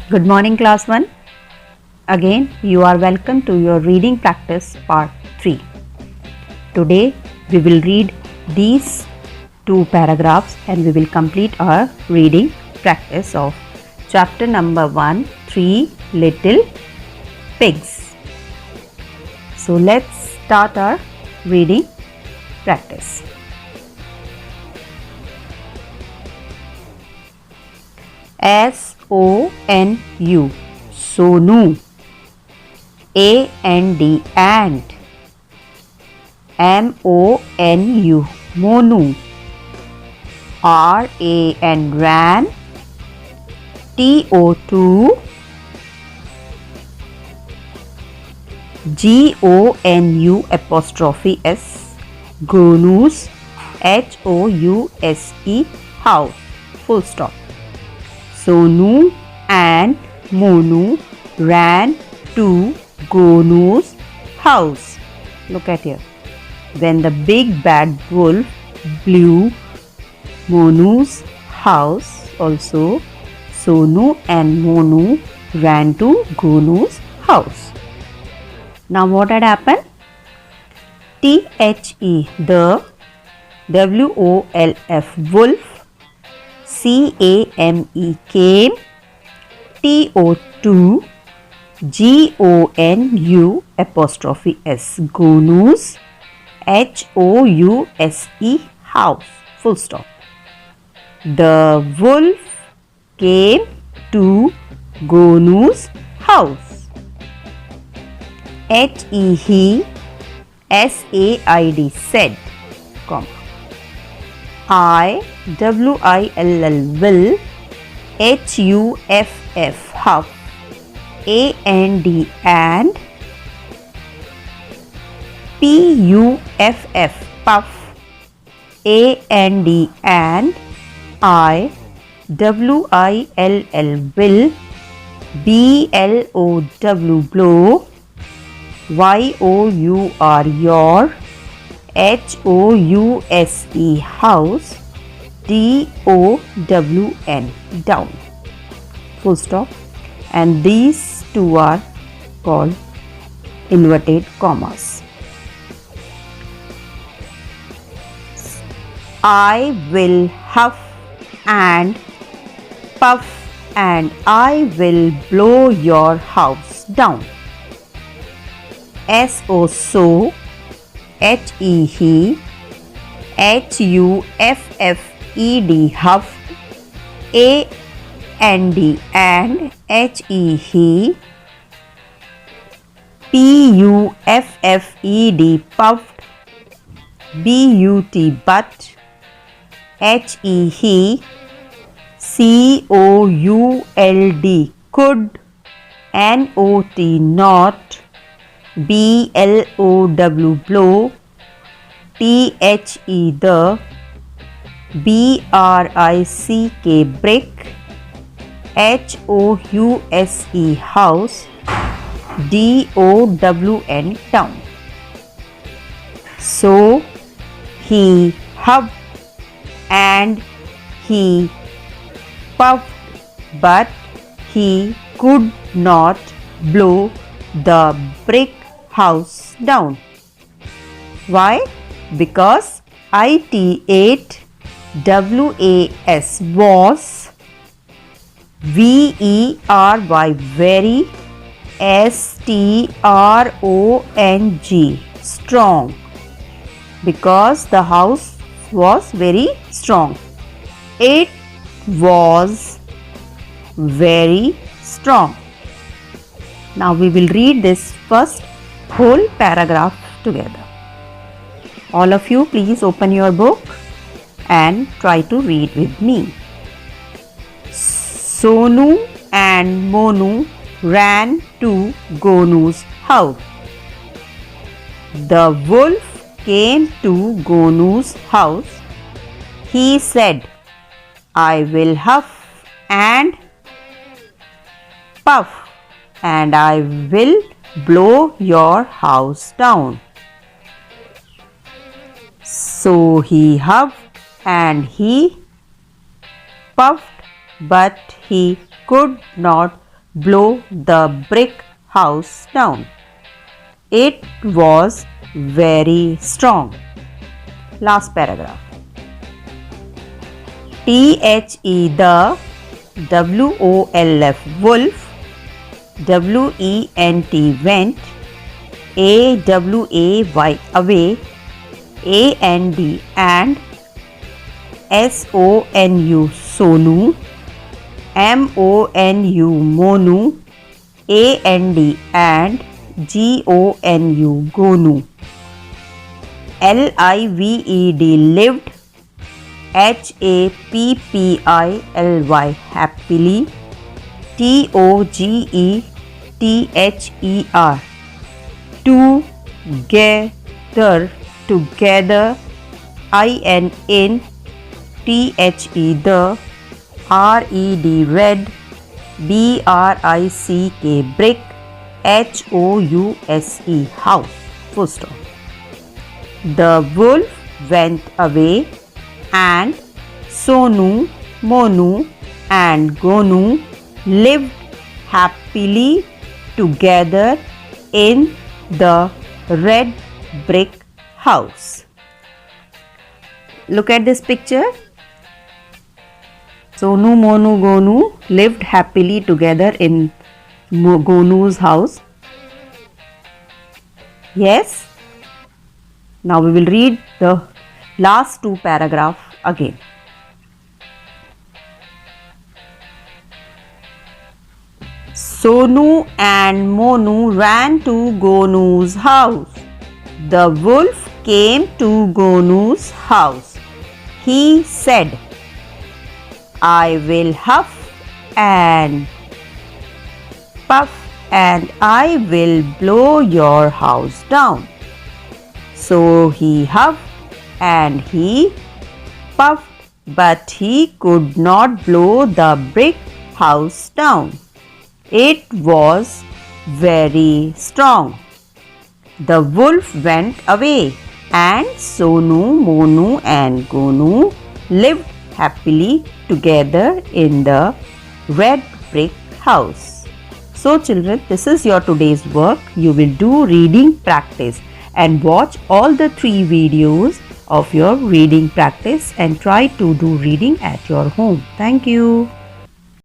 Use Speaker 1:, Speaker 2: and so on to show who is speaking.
Speaker 1: Good morning, class 1. Again, you are welcome to your reading practice part 3. Today, we will read these two paragraphs and we will complete our reading practice of chapter number 1, 3 Little Pigs. So, let's start our reading practice. SONU, Sonu. AND, ant. MONU, Monu. RAN, ran. TO2, GONU apostrophe S, gonus. HOUSE, house, full stop. Sonu and Monu ran to Gonu's house. Look at here. When the big bad wolf blew Monu's house, also Sonu and Monu ran to Gonu's house. Now what had happened? THE, the, WOLF, wolf, CAME, came, TO2, GONU apostrophe S, gonus, HOUSE, house, full stop. The wolf came to Gonu's house. HE, SAID, said, comma. IWILL, will, HUFF, huff, AND, and, PUFF, puff, AND, and, IWILL, will, BLOW, blow, YOUR, your, HOUSE, house, DOWN, down, full stop. And these two are called inverted commas. I will huff and puff and I will blow your house down. So, HE, HUFFED, huff, AND, and, HE, PUFFED, puffed, BUT, but, HE, COULD, could, NOT, not, BLOW, blow, THE, the, BRICK, brick, HOUSE, house, DOWN, down. So he huffed and he puffed, but he could not blow the brick house down. Why? Because IT8 WAS was, VERY, very, STRONG, strong, because the house was very strong. It was very strong. Now we will read this first whole paragraph together. All of you, please open your book and try to read with me. Sonu and Monu ran to Gonu's house. The wolf came to Gonu's house. He said, I will huff and puff and I will blow your house down. So he huffed and he puffed, but he could not blow the brick house down. It was very strong. Last paragraph. THE the, WOLF wolf, WENT went, AWAY away, AND and, SONU sonu, MONU monu, AND and, GONU gonu, LIVED lived, HAPPILY happily, TOGETHER together, together, IN THE the, RED red, BRICK brick, HOUSE house. Full stop. The wolf went away and Sonu, Monu and Gonu lived happily together in the red brick house. Look at this picture. Sonu, Monu, Gonu lived happily together in Gonu's house. Yes. Now we will read the last two paragraphs again. Sonu and Monu ran to Gonu's house. The wolf came to Gonu's house. He said, I will huff and puff and I will blow your house down. So he huffed and he puffed, but he could not blow the brick house down. It was very strong. The wolf went away, and Sonu, Monu and Gonu lived happily together in the red brick house. So children, this is your today's work. You will do reading practice and watch all the 3 videos of your reading practice and try to do reading at your home. Thank you.